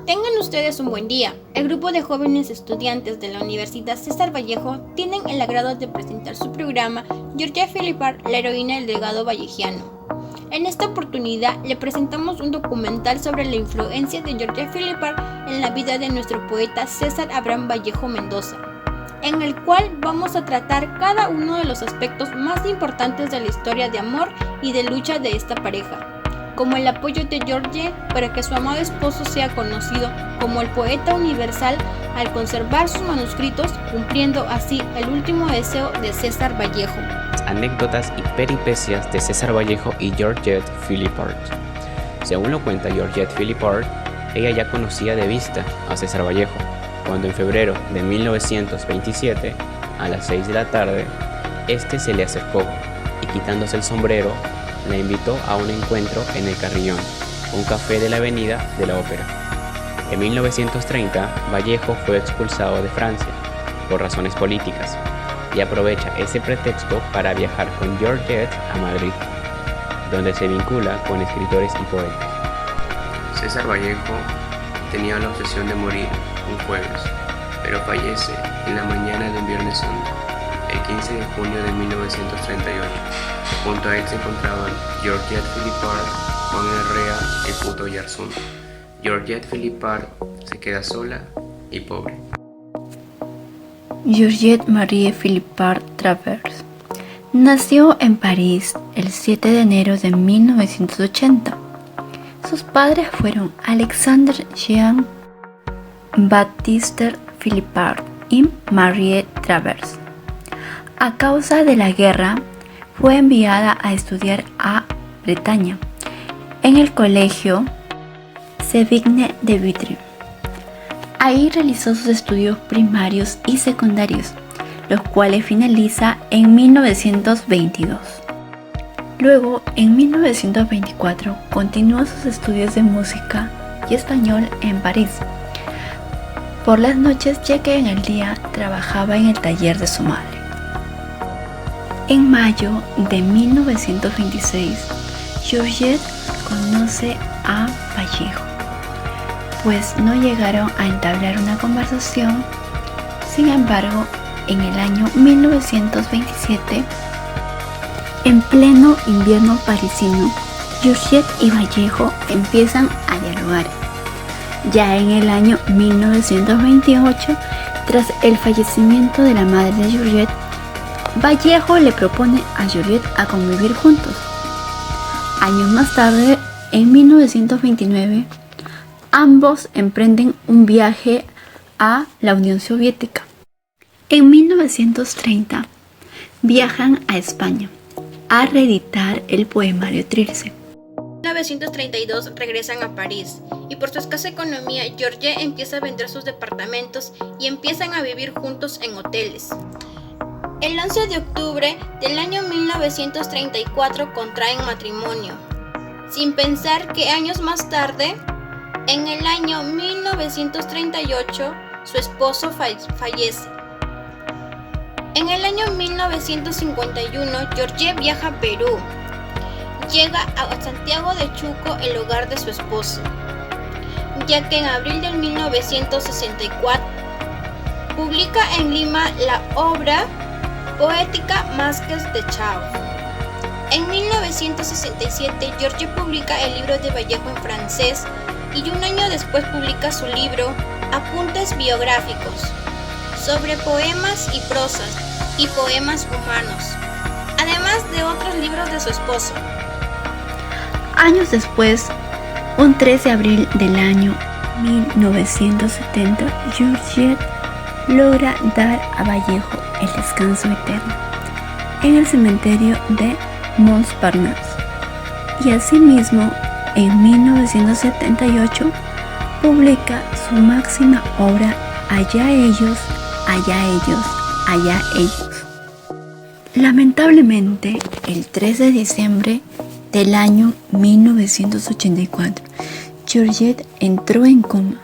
Tengan ustedes un buen día. El grupo de jóvenes estudiantes de la Universidad César Vallejo tienen el agrado de presentar su programa Georgia Philippard, la heroína del legado vallejiano. En esta oportunidad le presentamos un documental sobre la influencia de Georgia Philippard en la vida de nuestro poeta César Abraham Vallejo Mendoza, en el cual vamos a tratar cada uno de los aspectos más importantes de la historia de amor y de lucha de esta pareja, como el apoyo de George para que su amado esposo sea conocido como el poeta universal al conservar sus manuscritos, cumpliendo así el último deseo de César Vallejo. Anécdotas y peripecias de César Vallejo y Georgette Philippard. Según lo cuenta Georgette Philippard, ella ya conocía de vista a César Vallejo, cuando en febrero de 1927, a las 6 de la tarde, este se le acercó y quitándose el sombrero, la invitó a un encuentro en El Carrillón, un café de la avenida de la Ópera. En 1930, Vallejo fue expulsado de Francia por razones políticas y aprovecha ese pretexto para viajar con Georgette a Madrid, donde se vincula con escritores y poetas. César Vallejo tenía la obsesión de morir un jueves, pero fallece en la mañana de un Viernes Santo, el 15 de junio de 1938. Junto a él se encontraban Georgette Philippard, Juan Herrera y Puto Oyarzún. Georgette Philippard se queda sola y pobre. Georgette Marie Philippard Travers nació en París el 7 de enero de 1980. Sus padres fueron Alexandre Jean Baptiste Philippard y Marie Travers. A causa de la guerra, fue enviada a estudiar a Bretaña, en el colegio Sévigne de Vitry. Ahí realizó sus estudios primarios y secundarios, los cuales finaliza en 1922. Luego, en 1924, continuó sus estudios de música y español en París. Por las noches, ya que en el día trabajaba en el taller de su madre. En mayo de 1926, Georgette conoce a Vallejo, pues no llegaron a entablar una conversación. Sin embargo, en el año 1927, en pleno invierno parisino, Georgette y Vallejo empiezan a dialogar. Ya en el año 1928, tras el fallecimiento de la madre de Georgette, Vallejo le propone a Georgette a convivir juntos. Años más tarde, en 1929, ambos emprenden un viaje a la Unión Soviética. En 1930, viajan a España a reeditar el poemario Trilce. En 1932 regresan a París y por su escasa economía, George empieza a vender sus departamentos y empiezan a vivir juntos en hoteles. El 11 de octubre del año 1934 contraen matrimonio, sin pensar que años más tarde, en el año 1938, su esposo fallece. En el año 1951, George viaja a Perú. Llega a Santiago de Chuco, el hogar de su esposo, ya que en abril de 1964 publica en Lima la obra poética Masques de Chao. En 1967, George publica el libro de Vallejo en francés y un año después publica su libro Apuntes biográficos sobre poemas y prosas y poemas humanos, además de otros libros de su esposo. Años después, un 3 de abril del año 1970, Georgette logra dar a Vallejo el descanso eterno en el cementerio de Montparnasse. Y asimismo, en 1978, publica su máxima obra Allá ellos, allá ellos, allá ellos. Lamentablemente, el 3 de diciembre del año 1984, Georgette entró en coma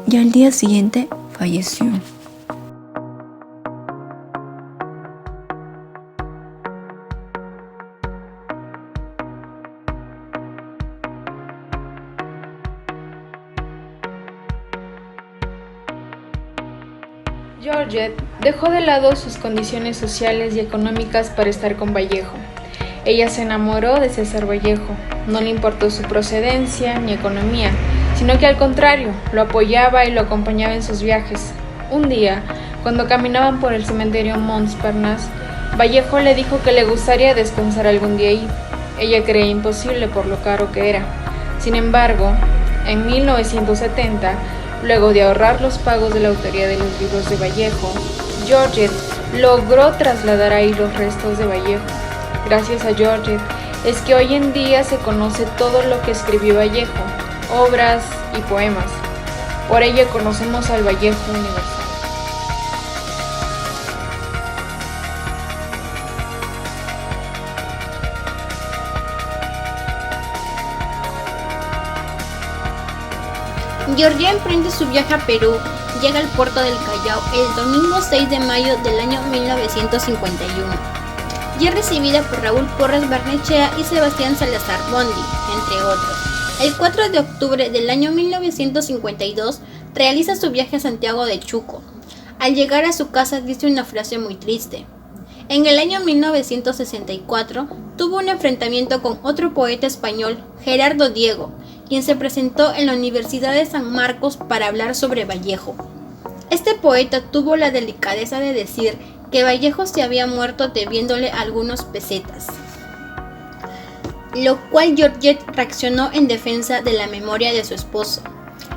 y al día siguiente falleció. Georgette dejó de lado sus condiciones sociales y económicas para estar con Vallejo. Ella se enamoró de César Vallejo. No le importó su procedencia ni economía, sino que al contrario, lo apoyaba y lo acompañaba en sus viajes. Un día, cuando caminaban por el cementerio Montparnasse, Vallejo le dijo que le gustaría descansar algún día ahí. Ella creía imposible por lo caro que era. Sin embargo, en 1970, luego de ahorrar los pagos de la autoría de los libros de Vallejo, Georgette logró trasladar ahí los restos de Vallejo. Gracias a Georgette es que hoy en día se conoce todo lo que escribió Vallejo, obras y poemas. Por ello conocemos al Vallejo universal. Georgette emprende su viaje a Perú, llega al puerto del Callao el domingo 6 de mayo del año 1951. Y es recibida por Raúl Porras Barnechea y Sebastián Salazar Bondy, entre otros. El 4 de octubre del año 1952 realiza su viaje a Santiago de Chuco. Al llegar a su casa dice una frase muy triste. En el año 1964 tuvo un enfrentamiento con otro poeta español, Gerardo Diego, quien se presentó en la Universidad de San Marcos para hablar sobre Vallejo. Este poeta tuvo la delicadeza de decir que Vallejo se había muerto debiéndole algunos pesetas, lo cual Georgette reaccionó en defensa de la memoria de su esposo.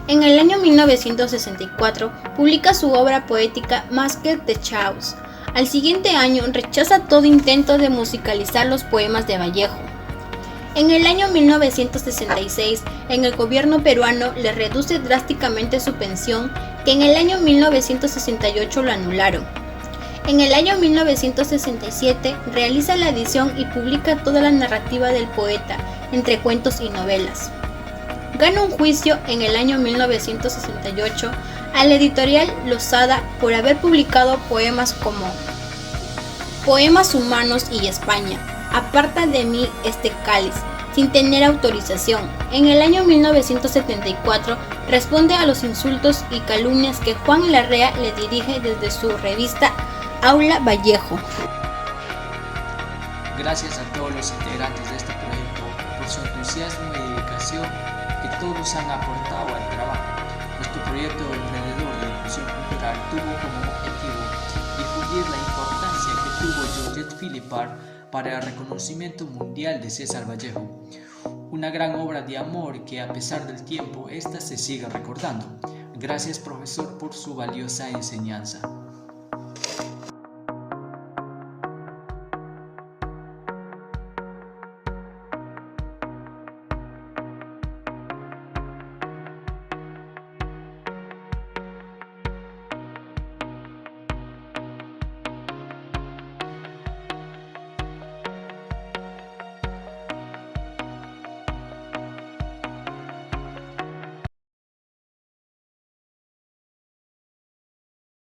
En el año 1964 publica su obra poética Masque de Chaos. Al siguiente año rechaza todo intento de musicalizar los poemas de Vallejo. En el año 1966, en el gobierno peruano le reduce drásticamente su pensión, que en el año 1968 lo anularon. En el año 1967 realiza la edición y publica toda la narrativa del poeta, entre cuentos y novelas. Gana un juicio en el año 1968 a la editorial Losada por haber publicado poemas como Poemas Humanos y España, Aparta de mí este cáliz, sin tener autorización. En el año 1974 responde a los insultos y calumnias que Juan Larrea le dirige desde su revista Aula Vallejo. Gracias a todos los integrantes de este proyecto por su entusiasmo y dedicación que todos han aportado al trabajo. Nuestro proyecto emprendedor de inclusión cultural tuvo como objetivo difundir la importancia que tuvo Georgette Philippard para el reconocimiento mundial de César Vallejo. Una gran obra de amor que a pesar del tiempo, esta se sigue recordando. Gracias, profesor, por su valiosa enseñanza.